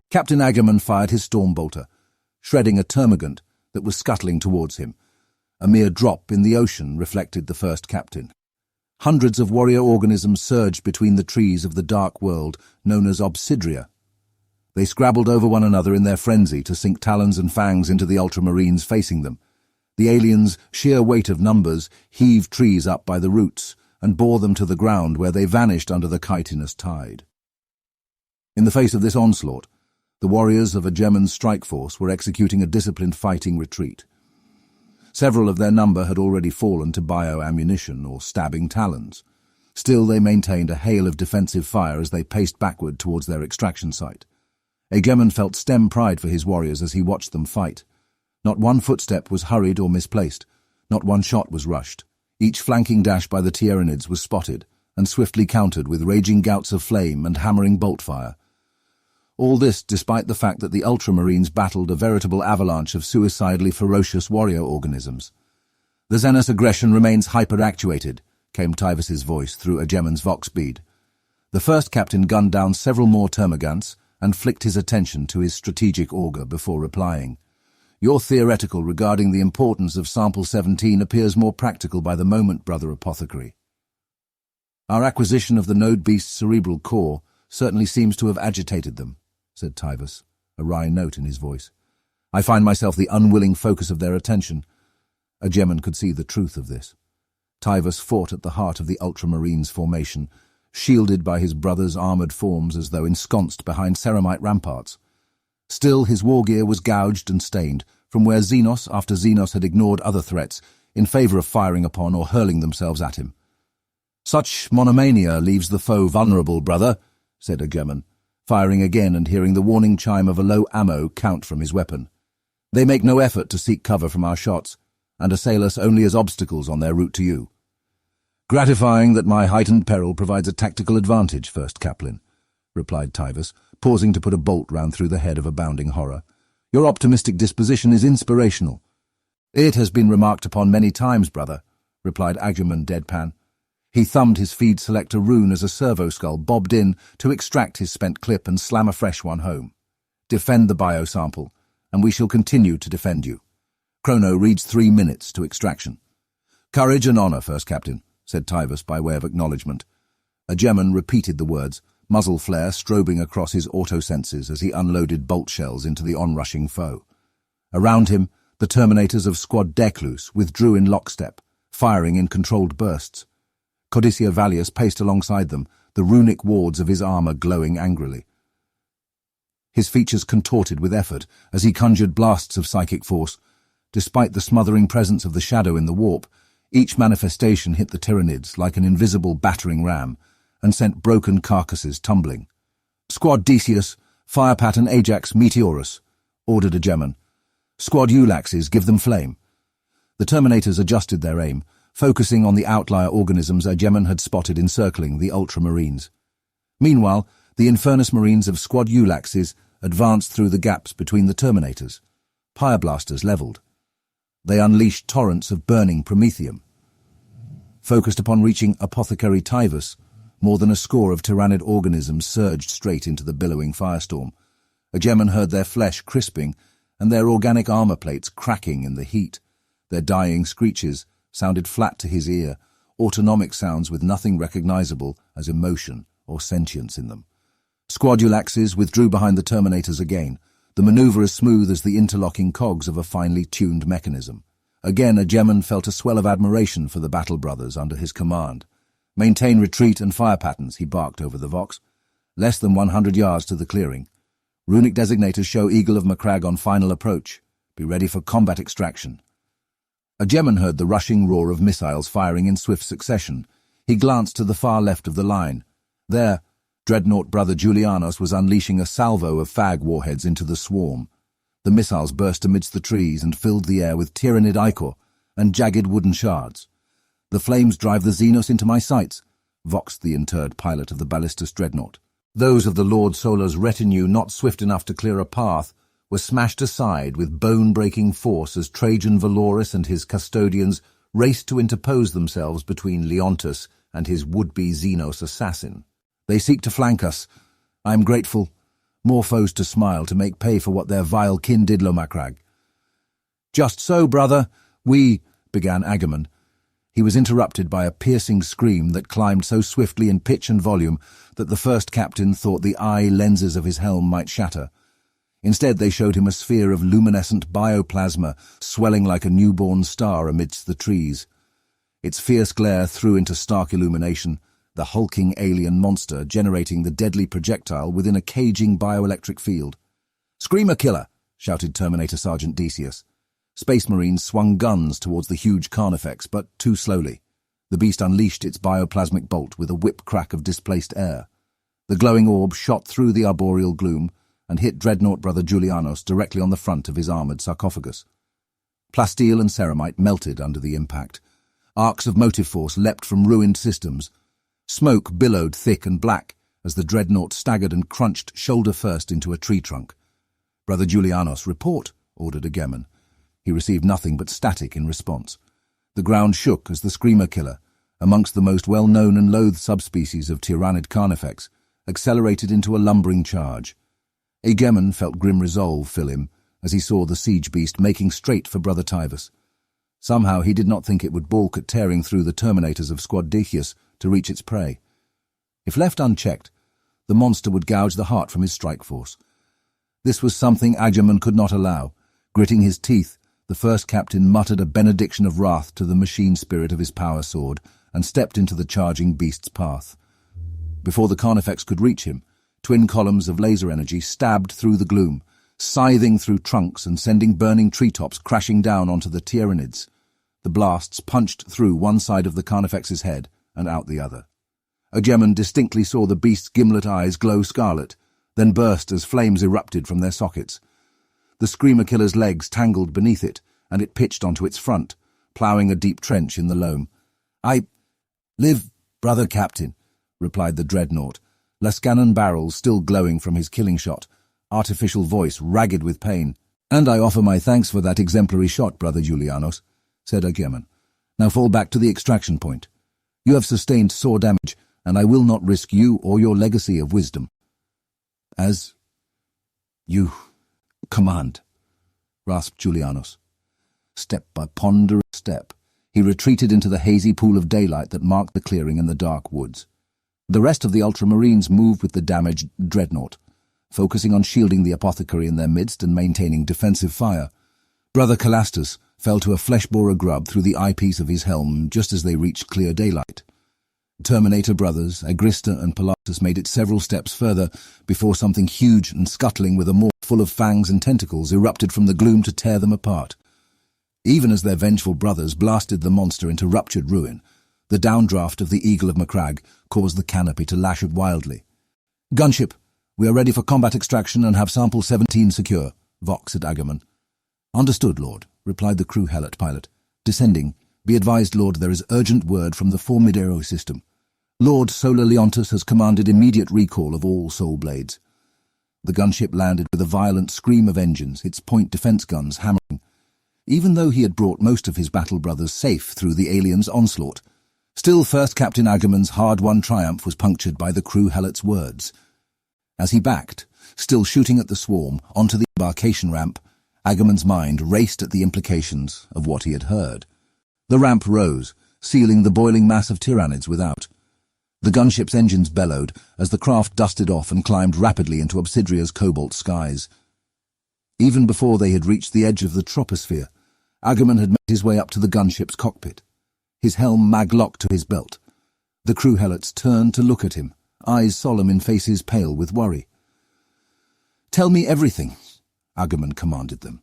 Captain Agamemnon fired his stormbolter, shredding a termagant that was scuttling towards him. A mere drop in the ocean reflected the first captain. Hundreds of warrior organisms surged between the trees of the dark world known as Obsidian. They scrabbled over one another in their frenzy to sink talons and fangs into the Ultramarines facing them. The aliens' sheer weight of numbers heaved trees up by the roots and bore them to the ground where they vanished under the chitinous tide. In the face of this onslaught, the warriors of Agemon's strike force were executing a disciplined fighting retreat. Several of their number had already fallen to bio-ammunition or stabbing talons. Still, they maintained a hail of defensive fire as they paced backward towards their extraction site. Agamemnon felt stem pride for his warriors as he watched them fight. Not one footstep was hurried or misplaced. Not one shot was rushed. Each flanking dash by the Tyranids was spotted and swiftly countered with raging gouts of flame and hammering bolt fire. All this despite the fact that the Ultramarines battled a veritable avalanche of suicidally ferocious warrior organisms. "The Xenos aggression remains hyper-actuated," came Tyvus's voice through Agemon's vox bead. The first captain gunned down several more termagants and flicked his attention to his strategic auger before replying. "Your theoretical regarding the importance of Sample 17 appears more practical by the moment, Brother Apothecary. Our acquisition of the node beast's cerebral core certainly seems to have agitated them," said Tyvus, a wry note in his voice. "I find myself the unwilling focus of their attention." Agamemnon could see the truth of this. Tyvus fought at the heart of the Ultramarines' formation, shielded by his brother's armoured forms as though ensconced behind ceramite ramparts. Still, his war gear was gouged and stained, from where Xenos after Xenos had ignored other threats in favour of firing upon or hurling themselves at him. "Such monomania leaves the foe vulnerable, brother," said Agamemnon, firing again and hearing the warning chime of a low ammo count from his weapon. "They make no effort to seek cover from our shots, and assail us only as obstacles on their route to you." "Gratifying that my heightened peril provides a tactical advantage, First Captain," replied Tyvus, pausing to put a bolt round through the head of a bounding horror. "Your optimistic disposition is inspirational." "It has been remarked upon many times, brother," replied Agamemnon deadpan. He thumbed his feed selector rune as a servo skull bobbed in to extract his spent clip and slam a fresh one home. "Defend the biosample, and we shall continue to defend you. Chrono reads 3 minutes to extraction." "Courage and honour, First Captain," said Tyvus by way of acknowledgement. Agamemnon repeated the words, muzzle flare strobing across his auto-senses as he unloaded bolt shells into the onrushing foe. Around him, the Terminators of Squad Declus withdrew in lockstep, firing in controlled bursts. Codicia Vallius paced alongside them, the runic wards of his armour glowing angrily. His features contorted with effort as he conjured blasts of psychic force. Despite the smothering presence of the shadow in the warp, each manifestation hit the Tyranids like an invisible battering ram and sent broken carcasses tumbling. "Squad Decius, fire pattern Ajax Meteorus," ordered Agamemnon. "Squad Eulaxes, give them flame." The Terminators adjusted their aim, focusing on the outlier organisms Agamemnon had spotted encircling the Ultramarines. Meanwhile, the Infernus Marines of Squad Eulaxes advanced through the gaps between the Terminators. Pyreblasters levelled. They unleashed torrents of burning promethium. Focused upon reaching Apothecary Tyvus, more than a score of Tyranid organisms surged straight into the billowing firestorm. Agamemnon heard their flesh crisping and their organic armour plates cracking in the heat. Their dying screeches sounded flat to his ear, autonomic sounds with nothing recognizable as emotion or sentience in them. Squad Eulaxes withdrew behind the Terminators again, the maneuver as smooth as the interlocking cogs of a finely tuned mechanism. Again Agamemnon felt a swell of admiration for the battle brothers under his command. "Maintain retreat and fire patterns," he barked over the vox. "Less than 100 yards to the clearing. Runic designators show Eagle of Macragge on final approach. Be ready for combat extraction." Agamemnon heard the rushing roar of missiles firing in swift succession. He glanced to the far left of the line. There, Dreadnought Brother Julianus was unleashing a salvo of fag warheads into the swarm. The missiles burst amidst the trees and filled the air with Tyranid ichor and jagged wooden shards. "The flames drive the Xenos into my sights," voxed the interred pilot of the ballistus dreadnought. Those of the Lord Solar's retinue not swift enough to clear a path were smashed aside with bone-breaking force as Trajan Valoris and his custodians raced to interpose themselves between Leontus and his would-be Xenos assassin. "They seek to flank us. I am grateful. more foes to smile to make pay for what their vile kin did Ultramarine. "Just so, brother, we—" began Agamemnon. He was interrupted by a piercing scream that climbed so swiftly in pitch and volume that the first captain thought the eye lenses of his helm might shatter. Instead, they showed him a sphere of luminescent bioplasma swelling like a newborn star amidst the trees. Its fierce glare threw into stark illumination the hulking alien monster generating the deadly projectile within a caging bioelectric field. "Screamer killer!" shouted Terminator Sergeant Decius. Space Marines swung guns towards the huge Carnifex, but too slowly. The beast unleashed its bioplasmic bolt with a whip-crack of displaced air. The glowing orb shot through the arboreal gloom and hit Dreadnought Brother Julianos directly on the front of his armoured sarcophagus. Plasteel and ceramite melted under the impact. Arcs of motive force leapt from ruined systems. Smoke billowed thick and black as the Dreadnought staggered and crunched shoulder first into a tree trunk. "Brother Julianos, report," ordered Agamemnon. He received nothing but static in response. The ground shook as the Screamer Killer, amongst the most well-known and loathed subspecies of Tyranid Carnifex, accelerated into a lumbering charge. Agamemnon felt grim resolve fill him as he saw the siege beast making straight for Brother Tivus. Somehow he did not think it would balk at tearing through the Terminators of Squad Decius to reach its prey. If left unchecked, the monster would gouge the heart from his strike force. This was something Agamemnon could not allow. Gritting his teeth, the first captain muttered a benediction of wrath to the machine spirit of his power sword and stepped into the charging beast's path. Before the Carnifex could reach him, twin columns of laser energy stabbed through the gloom, scything through trunks and sending burning treetops crashing down onto the Tyranids. The blasts punched through one side of the Carnifex's head and out the other. Agamemnon distinctly saw the beast's gimlet eyes glow scarlet, then burst as flames erupted from their sockets. The Screamer Killer's legs tangled beneath it, and it pitched onto its front, ploughing a deep trench in the loam. "I live, brother captain," replied the Dreadnought, Lascanon barrels still glowing from his killing shot, artificial voice ragged with pain. "And I offer my thanks for that exemplary shot, brother Julianos," said Agamemnon. "Now fall back to the extraction point. You have sustained sore damage, and I will not risk you or your legacy of wisdom." "As you command," rasped Julianos. Step by ponderous step, he retreated into the hazy pool of daylight that marked the clearing in the dark woods. The rest of the Ultramarines moved with the damaged Dreadnought, focusing on shielding the apothecary in their midst and maintaining defensive fire. Brother Calastus fell to a flesh-borer grub through the eyepiece of his helm just as they reached clear daylight. Terminator brothers, Agrista and Pilatus made it several steps further before something huge and scuttling with a maw full of fangs and tentacles erupted from the gloom to tear them apart. Even as their vengeful brothers blasted the monster into ruptured ruin, the downdraft of the Eagle of Macragge caused the canopy to lash wildly. "Gunship, we are ready for combat extraction and have sample 17 secure," Vox at Agamemnon. "Understood, Lord," replied the crew helot pilot. "Descending. Be advised, Lord, there is urgent word from the Formidero system. Lord Solar Leontus has commanded immediate recall of all soul blades." The gunship landed with a violent scream of engines, its point defense guns hammering. Even though he had brought most of his battle brothers safe through the aliens' onslaught, still First Captain Agamemnon's hard-won triumph was punctured by the crew helot's words. As he backed, still shooting at the swarm, onto the embarkation ramp, Agamemnon's mind raced at the implications of what he had heard. The ramp rose, sealing the boiling mass of Tyranids without. The gunship's engines bellowed as the craft dusted off and climbed rapidly into Obsidia's cobalt skies. Even before they had reached the edge of the troposphere, Agamemnon had made his way up to the gunship's cockpit, his helm mag-locked to his belt. The crew helots turned to look at him, eyes solemn in faces pale with worry. "Tell me everything," Agamemnon commanded them.